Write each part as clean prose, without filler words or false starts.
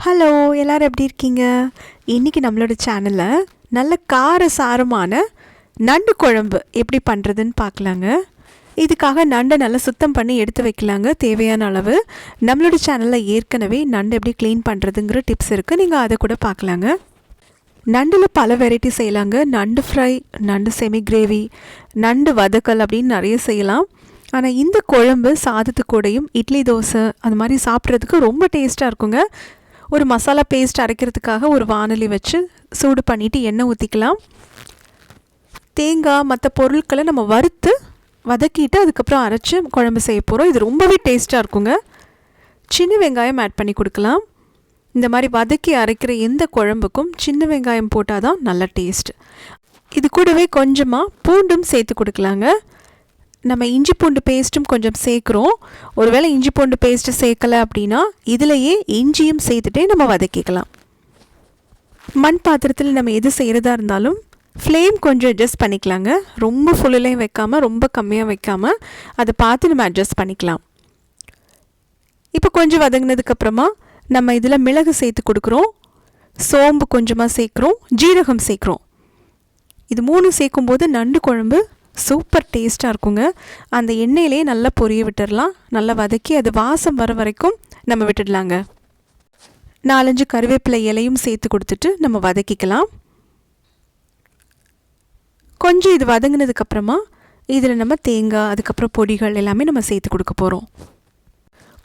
Hello எல்லோரும் எப்படி இருக்கீங்க? இன்றைக்கி நம்மளோட சேனலில் நல்ல கார சாரமான நண்டு குழம்பு எப்படி பண்ணுறதுன்னு பார்க்கலாங்க. இதுக்காக நண்டை நல்லா சுத்தம் பண்ணி எடுத்து வைக்கலாங்க தேவையான அளவு. நம்மளோட சேனலில் ஏற்கனவே நண்டு எப்படி க்ளீன் பண்ணுறதுங்கிற டிப்ஸ் இருக்குது, நீங்கள் அதை கூட பார்க்கலாங்க. நண்டில் பல வெரைட்டி செய்யலாங்க. நண்டு ஃப்ரை, நண்டு செமி கிரேவி, நண்டு வதக்கல் அப்படின்னு நிறைய செய்யலாம். ஆனால் இந்த குழம்பு சாதத்து கூடையும் இட்லி தோசை அது மாதிரி சாப்பிட்றதுக்கு ரொம்ப டேஸ்ட்டாக இருக்குங்க. ஒரு மசாலா பேஸ்ட் அரைக்கிறதுக்காக ஒரு வானலி வச்சு சூடு பண்ணிவிட்டு எண்ணெய் ஊற்றிக்கலாம். தேங்காய் மற்ற பொருட்களை நம்ம வறுத்து வதக்கிட்டு அதுக்கப்புறம் அரைச்சி குழம்பு செய்ய போகிறோம். இது ரொம்பவே டேஸ்ட்டாக இருக்குங்க. சின்ன வெங்காயம் ஆட் பண்ணி கொடுக்கலாம். இந்த மாதிரி வதக்கி அரைக்கிற எந்த குழம்புக்கும் சின்ன வெங்காயம் போட்டால் தான் நல்ல டேஸ்ட். இது கூடவே கொஞ்சமாக பூண்டும் சேர்த்து கொடுக்கலாங்க. நம்ம இஞ்சி பூண்டு பேஸ்ட்டும் கொஞ்சம் சேர்க்குறோம். ஒருவேளை இஞ்சி பூண்டு பேஸ்ட்டு சேர்க்கலை அப்படின்னா இதிலையே இஞ்சியும் சேர்த்துட்டே நம்ம வதக்கிக்கலாம். மண் பாத்திரத்தில் நம்ம எது செய்கிறதா இருந்தாலும் ஃப்ளேம் கொஞ்சம் அட்ஜஸ்ட் பண்ணிக்கலாங்க. ரொம்ப ஃபுல்லையும் வைக்காமல் ரொம்ப கம்மியாக வைக்காமல் அதை பார்த்து நம்ம அட்ஜஸ்ட் பண்ணிக்கலாம். இப்போ கொஞ்சம் வதங்கினதுக்கப்புறமா நம்ம இதில் மிளகு சேர்த்து கொடுக்குறோம், சோம்பு கொஞ்சமாக சேர்க்குறோம், ஜீரகம் சேர்க்குறோம். இது 3 சேர்க்கும்போது நண்டு குழம்பு சூப்பர் டேஸ்ட்டாக இருக்குங்க. அந்த எண்ணெயிலே நல்லா பொரிய விட்டுடலாம். நல்லா வதக்கி அது வாசம் வர வரைக்கும் நம்ம விட்டுடலாங்க. 4-5 கருவேப்பிலை இலையும் சேர்த்து கொடுத்துட்டு நம்ம வதக்கிக்கலாம். கொஞ்சம் இது வதங்கினதுக்கப்புறமா இதில் நம்ம தேங்காய் அதுக்கப்புறம் பொடிகள் எல்லாமே நம்ம சேர்த்து கொடுக்க போகிறோம்.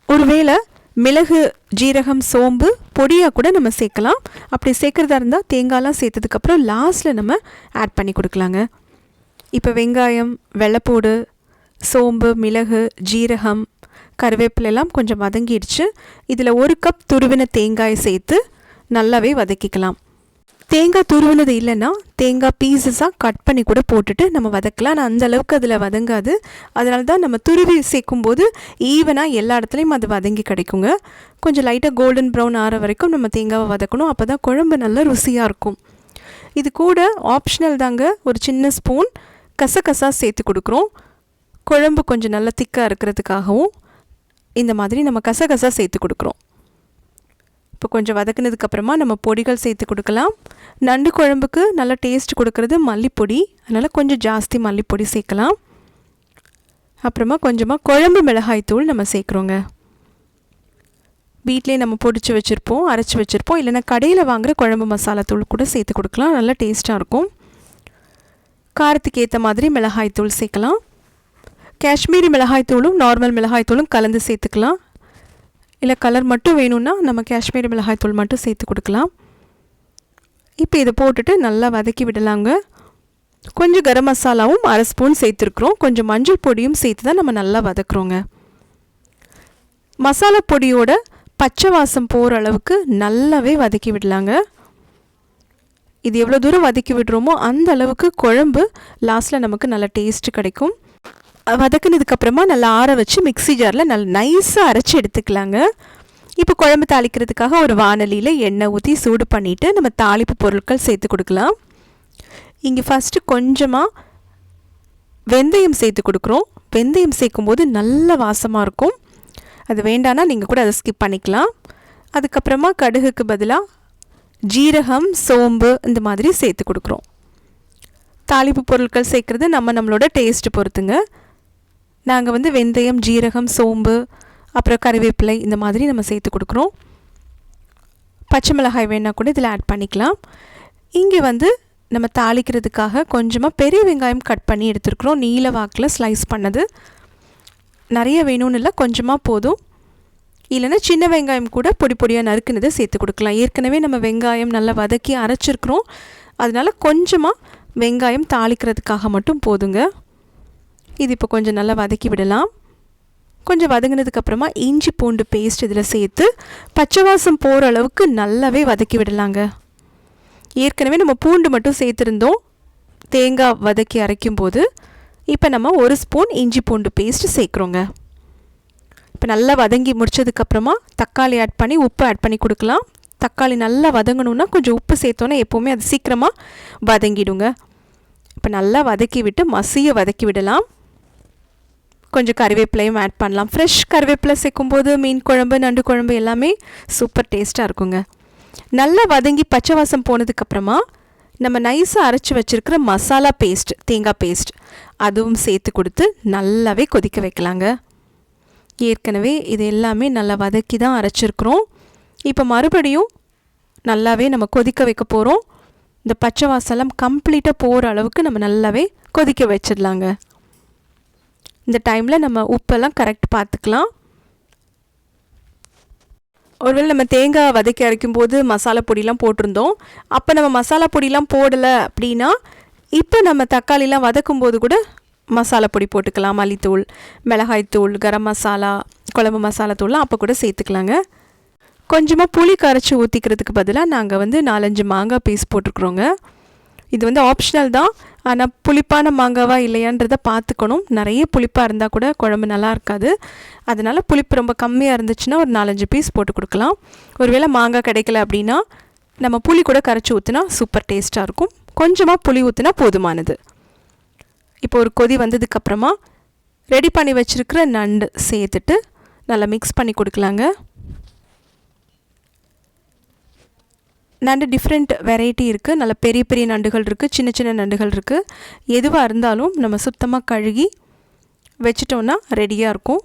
ஒருவேளை மிளகு ஜீரகம் சோம்பு பொடியாக கூட நம்ம சேர்க்கலாம். அப்படி சேர்க்குறதா இருந்தால் தேங்காயெலாம் சேர்த்ததுக்கப்புறம் லாஸ்ட்டில் நம்ம ஆட் பண்ணி கொடுக்கலாங்க. இப்போ வெங்காயம், வெள்ளைப்பூடு, சோம்பு, மிளகு, ஜீரகம், கருவேப்பிலை எல்லாம் கொஞ்சம் வதங்கிடுச்சு. இதில் 1 கப் துருவின தேங்காயை சேர்த்து நல்லாவே வதக்கிக்கலாம். தேங்காய் துருவினது இல்லைன்னா தேங்காய் பீசஸாக கட் பண்ணி கூட போட்டுட்டு நம்ம வதக்கலாம். ஆனால் அந்தளவுக்கு அதில் வதங்காது. அதனால தான் நம்ம துருவி சேர்க்கும்போது ஈவனாக எல்லா இடத்துலையும் அது வதங்கி கிடைக்குங்க. கொஞ்சம் லைட்டாக கோல்டன் ப்ரௌன் ஆற வரைக்கும் நம்ம தேங்காவை வதக்கணும். அப்போ தான் குழம்பு நல்லா ருசியாக இருக்கும். இது கூட ஆப்ஷனல் தாங்க, ஒரு சின்ன ஸ்பூன் கசகசா சேர்த்து கொடுக்குறோம். குழம்பு கொஞ்சம் நல்லா திக்காக இருக்கிறதுக்காகவும் இந்த மாதிரி நம்ம கசகசா சேர்த்து கொடுக்குறோம். இப்போ கொஞ்சம் வதக்கினதுக்கப்புறமா நம்ம பொடிகள் சேர்த்து கொடுக்கலாம். நண்டு குழம்புக்கு நல்லா டேஸ்ட் கொடுக்கறது மல்லிப்பொடி, அதனால் கொஞ்சம் ஜாஸ்தி மல்லிப்பொடி சேர்க்கலாம். அப்புறமா கொஞ்சமாக குழம்பு மிளகாய் தூள் நம்ம சேர்க்குறோங்க. வீட்டிலே நம்ம பொடிச்சு வச்சுருப்போம், அரைச்சி வச்சுருப்போம். இல்லைனா கடையில் வாங்குகிற குழம்பு மசாலா தூள் கூட சேர்த்து கொடுக்கலாம். நல்லா டேஸ்ட்டாக இருக்கும். காரத்துக்கு ஏற்ற மாதிரி மிளகாய் தூள் சேர்க்கலாம். காஷ்மீரி மிளகாய் தூளும் நார்மல் மிளகாய் தூளும் கலந்து சேர்த்துக்கலாம். இல்லை கலர் மட்டும் வேணும்னா நம்ம காஷ்மீரி மிளகாய் தூள் மட்டும் சேர்த்து கொடுக்கலாம். இப்போ இதை போட்டுட்டு நல்லா வதக்கி விடலாங்க. கொஞ்சம் கரம் மசாலாவும் 1/2 ஸ்பூன் சேர்த்துருக்குறோம். கொஞ்சம் மஞ்சள் பொடியும் சேர்த்து தான் நம்ம நல்லா வதக்குறோங்க. மசாலா பொடியோட பச்சை வாசம் போகிற அளவுக்கு நல்லாவே வதக்கி விடலாங்க. இது எவ்வளோ தூரம் வதக்கி விடுறோமோ அந்த அளவுக்கு குழம்பு லாஸ்ட்டில் நமக்கு நல்ல டேஸ்ட்டு கிடைக்கும். வதக்குனதுக்கப்புறமா நல்லா ஆற வச்சு மிக்ஸி ஜாரில் நல்லா நைஸாக அரைச்சி எடுத்துக்கலாங்க. இப்போ குழம்பு தாளிக்கிறதுக்காக ஒரு வானலியில் எண்ணெய் ஊற்றி சூடு பண்ணிவிட்டு நம்ம தாளிப்பு பொருட்கள் சேர்த்து கொடுக்கலாம். இங்கே ஃபஸ்ட்டு கொஞ்சமாக வெந்தயம் சேர்த்து கொடுக்குறோம். வெந்தயம் சேர்க்கும்போது நல்ல வாசமாக இருக்கும். அது வேண்டான்னா நீங்கள் கூட அதை ஸ்கிப் பண்ணிக்கலாம். அதுக்கப்புறமா கடுகுக்கு பதிலாக ஜீரகம் சோம்பு இந்த மாதிரி சேர்த்து கொடுக்குறோம். தாளிப்பு பொருட்கள் சேர்க்குறது நம்மளோட டேஸ்ட்டு பொறுத்துங்க. நாங்கள் வெந்தயம் ஜீரகம் சோம்பு அப்புறம் கறிவேப்பிலை இந்த மாதிரி நம்ம சேர்த்து கொடுக்குறோம். பச்சை மிளகாய் வேணால் கூட இதில் ஆட் பண்ணிக்கலாம். இங்கே நம்ம தாளிக்கிறதுக்காக கொஞ்சமாக பெரிய வெங்காயம் கட் பண்ணி எடுத்துருக்குறோம். நீல வாக்கில் ஸ்லைஸ் பண்ணது. நிறைய வேணும்னு இல்லை, கொஞ்சமாக போதும். இல்லைன்னா சின்ன வெங்காயம் கூட பொடி பொடியாக நறுக்குனதை சேர்த்து கொடுக்கலாம். ஏற்கனவே நம்ம வெங்காயம் நல்லா வதக்கி அரைச்சிருக்கிறோம். அதனால் கொஞ்சமாக வெங்காயம் தாளிக்கிறதுக்காக மட்டும் போதுங்க. இது இப்போ கொஞ்சம் நல்லா வதக்கி விடலாம். கொஞ்சம் வதங்கினதுக்கப்புறமா இஞ்சி பூண்டு பேஸ்ட் இதில் சேர்த்து பச்சை வாசம் போகிற அளவுக்கு நல்லாவே வதக்கி விடலாங்க. ஏற்கனவே நம்ம பூண்டு மட்டும் சேர்த்துருந்தோம் தேங்காய் வதக்கி அரைக்கும்போது. இப்போ நம்ம 1 ஸ்பூன் இஞ்சி பூண்டு பேஸ்ட் சேர்க்குறோங்க. இப்போ நல்லா வதங்கி முடிச்சதுக்கப்புறமா தக்காளி ஆட் பண்ணி உப்பு ஆட் பண்ணி கொடுக்கலாம். தக்காளி நல்லா வதங்கணுன்னா கொஞ்சம் உப்பு சேர்த்தோன்னா எப்போவுமே அது சீக்கிரமாக வதங்கிடுங்க. இப்போ நல்லா வதக்கி விட்டு மசிய வதக்கி விடலாம். கொஞ்சம் கறிவேப்பிலையும் ஆட் பண்ணலாம். ஃப்ரெஷ் கறிவேப்பிலை சேர்க்கும்போது மீன் குழம்பு நண்டு குழம்பு எல்லாமே சூப்பர் டேஸ்ட்டாக இருக்குங்க. நல்லா வதங்கி பச்சை வாசம் போனதுக்கப்புறமா நம்ம நைஸாக அரைச்சி வச்சுருக்கிற மசாலா பேஸ்ட், தேங்காய் பேஸ்ட் அதுவும் சேர்த்து கொடுத்து நல்லாவே கொதிக்க வைக்கலாங்க. ஏற்கனவே இது எல்லாமே நல்லா வதக்கி தான் அரைச்சிருக்கிறோம். இப்போ மறுபடியும் நல்லாவே நம்ம கொதிக்க வைக்க போகிறோம். இந்த பச்சை வாசலாம் கம்ப்ளீட்டாக போகிற அளவுக்கு நம்ம நல்லாவே கொதிக்க வச்சிடலாங்க. இந்த டைமில் நம்ம உப்பெல்லாம் கரெக்ட் பார்த்துக்கலாம். ஒருவேளை நம்ம தேங்காய் வதக்கி அரைக்கும்போது மசாலா பொடியெலாம் போட்டிருந்தோம், அப்போ நம்ம மசாலா பொடியெலாம் போடலை அப்படின்னா இப்போ நம்ம தக்காளிலாம் வதக்கும்போது கூட மசாலா பொடி போட்டுக்கலாம். மல்லித்தூள், மிளகாய்த்தூள், கரம் மசாலா, குழம்பு மசாலா தூள்லாம் அப்போ கூட சேர்த்துக்கலாங்க. கொஞ்சமாக புளி கரைச்சி ஊற்றிக்கிறதுக்கு பதிலாக நாங்கள் 4-5 மாங்காய் பீஸ் போட்டிருக்குறோங்க. இது ஆப்ஷனல் தான், ஆனால் புளிப்பான மாங்காவா இல்லையான்றதை பார்த்துக்கணும். நிறைய புளிப்பாக இருந்தால் கூட குழம்பு நல்லா இருக்காது. அதனால் புளிப்பு ரொம்ப கம்மியாக இருந்துச்சுன்னா ஒரு 4-5 பீஸ் போட்டு கொடுக்கலாம். ஒருவேளை மாங்காய் கிடைக்கல அப்படின்னா நம்ம புளி கூட கரைச்சி ஊற்றினா சூப்பர் டேஸ்ட்டாக இருக்கும். கொஞ்சமாக புளி ஊற்றினா போதுமானது. இப்போ ஒரு கொதி வந்ததுக்கப்புறமா ரெடி பண்ணி வச்சுருக்கிற நண்டு சேர்த்துட்டு நல்லா மிக்ஸ் பண்ணி கொடுக்கலாங்க. நண்டு டிஃப்ரெண்ட் வெரைட்டி இருக்குது. நல்ல பெரிய பெரிய நண்டுகள் இருக்குது, சின்ன சின்ன நண்டுகள் இருக்குது. எதுவாக இருந்தாலும் நம்ம சுத்தமாக கழுகி வச்சிட்டோன்னா ரெடியாக இருக்கும்.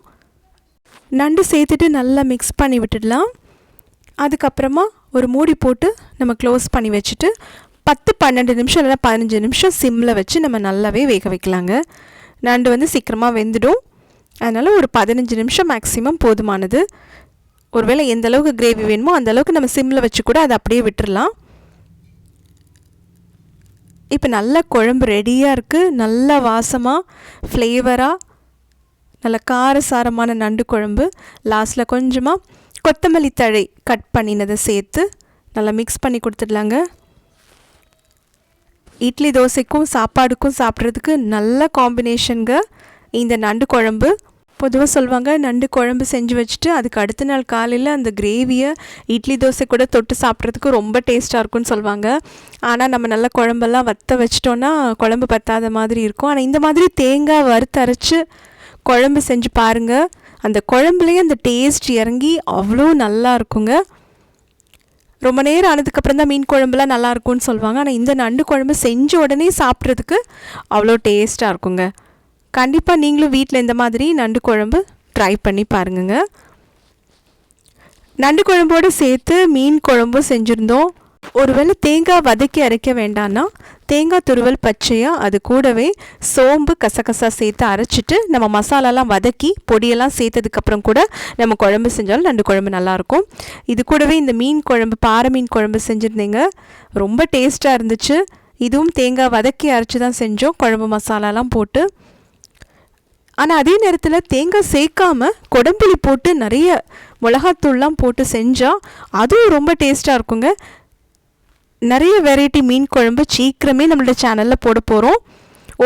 நண்டு சேர்த்துட்டு நல்லா மிக்ஸ் பண்ணி விட்டுடலாம். அதுக்கப்புறமா ஒரு மூடி போட்டு நம்ம க்ளோஸ் பண்ணி வச்சுட்டு 10-12 நிமிஷம் இல்லைனா 15 நிமிஷம் சிம்மில் வச்சு நம்ம நல்லாவே வேக வைக்கலாங்க. நண்டு சீக்கிரமாக வெந்துடும். அதனால் ஒரு 15 நிமிஷம் மேக்ஸிமம் போதுமானது. ஒருவேளை எந்த அளவுக்கு கிரேவி வேணுமோ அந்த அளவுக்கு நம்ம சிம்மில் வச்சு கூட அதை அப்படியே விட்டுடலாம். இப்போ நல்ல குழம்பு ரெடியாக இருக்குது. நல்ல வாசமாக ஃப்ளேவராக நல்ல காரசாரமான நண்டு குழம்பு. லாஸ்ட்டில் கொஞ்சமாக கொத்தமல்லி தழை கட் பண்ணினதை சேர்த்து நல்லா மிக்ஸ் பண்ணி கொடுத்துடலாங்க. இட்லி தோசைக்கும் சாப்பாடுக்கும் சாப்பிட்றதுக்கு நல்ல காம்பினேஷனுங்க இந்த நண்டு குழம்பு. பொதுவாக சொல்லுவாங்க, நண்டு குழம்பு செஞ்சு வச்சுட்டு அதுக்கு அடுத்த நாள் காலையில் அந்த கிரேவியை இட்லி தோசை கூட தொட்டு சாப்பிட்றதுக்கு ரொம்ப டேஸ்ட்டாக இருக்கும்னு சொல்லுவாங்க. ஆனால் நம்ம நல்ல குழம்பெல்லாம் வற்ற வச்சிட்டோன்னா குழம்பு பத்தாத மாதிரி இருக்கும். ஆனால் இந்த மாதிரி தேங்காய் வறுத்து அரைச்சி குழம்பு செஞ்சு பாருங்கள். அந்த குழம்புலேயே அந்த டேஸ்ட் இறங்கி அவ்வளோ நல்லா இருக்குங்க. ரொம்ப நேரம் ஆனதுக்கப்புறம் தான் மீன் குழம்புலாம் நல்லாயிருக்கும்னு சொல்லுவாங்க. ஆனால் இந்த நண்டு குழம்பு செஞ்ச உடனே சாப்பிட்றதுக்கு அவ்வளோ டேஸ்ட்டாக இருக்குங்க. கண்டிப்பாக நீங்களும் வீட்டில் இந்த மாதிரி நண்டு குழம்பு ட்ரை பண்ணி பாருங்க. நண்டு குழம்போடு சேர்த்து மீன் குழம்பும் செஞ்சுருந்தோம். ஒருவேளை தேங்காய் வதக்கி அரைக்க வேண்டான்னா தேங்காய் துருவல் பச்சையாக அது கூடவே சோம்பு கசகசா சேர்த்து அரைச்சிட்டு நம்ம மசாலாலாம் வதக்கி பொடியெல்லாம் சேர்த்ததுக்கப்புறம் கூட நம்ம குழம்பு செஞ்சாலும் நண்டு குழம்பு நல்லாயிருக்கும். இது கூடவே இந்த மீன் குழம்பு, பாறை மீன் குழம்பு செஞ்சுருந்தீங்க, ரொம்ப டேஸ்ட்டாக இருந்துச்சு. இதுவும் தேங்காய் வதக்கி அரைச்சி தான் செஞ்சோம், குழம்பு மசாலாலாம் போட்டு. ஆனால் அதே நேரத்தில் தேங்காய் சேர்க்காமல் கொடம்புளி போட்டு நிறைய மிளகாத்தூள்லாம் போட்டு செஞ்சால் அதுவும் ரொம்ப டேஸ்ட்டாக இருக்குங்க. நிறைய வெரைட்டி மீன் குழம்பு சீக்கிரமே நம்மளோட சேனலில் போட போகிறோம்.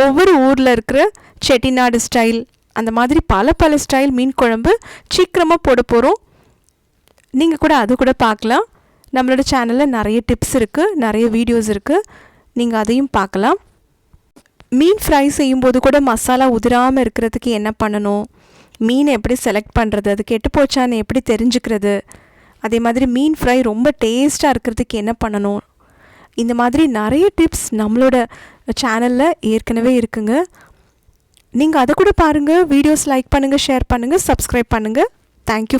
ஒவ்வொரு ஊரில் இருக்கிற செட்டிநாடு ஸ்டைல் அந்த மாதிரி பல ஸ்டைல் மீன் குழம்பு சீக்கிரமாக போட போகிறோம். நீங்கள் கூட அது கூட பார்க்கலாம். நம்மளோட சேனலில் நிறைய டிப்ஸ் இருக்குது, நிறைய வீடியோஸ் இருக்குது, நீங்கள் அதையும் பார்க்கலாம். மீன் ஃப்ரை செய்யும்போது கூட மசாலா உதிராமல் இருக்கிறதுக்கு என்ன பண்ணணும், மீனை எப்படி செலக்ட் பண்ணுறது, அது கெட்டு போச்சான்னு எப்படி தெரிஞ்சுக்கிறது, அதே மாதிரி மீன் ஃப்ரை ரொம்ப டேஸ்ட்டாக இருக்கிறதுக்கு என்ன பண்ணணும், இந்த மாதிரி நிறைய டிப்ஸ் நம்மளோட சேனலில் ஏற்கனவே இருக்குங்க. நீங்கள் அதை கூட பாருங்கள். வீடியோஸ் லைக் பண்ணுங்கள், ஷேர் பண்ணுங்கள், சப்ஸ்கிரைப் பண்ணுங்கள். தேங்க்யூ.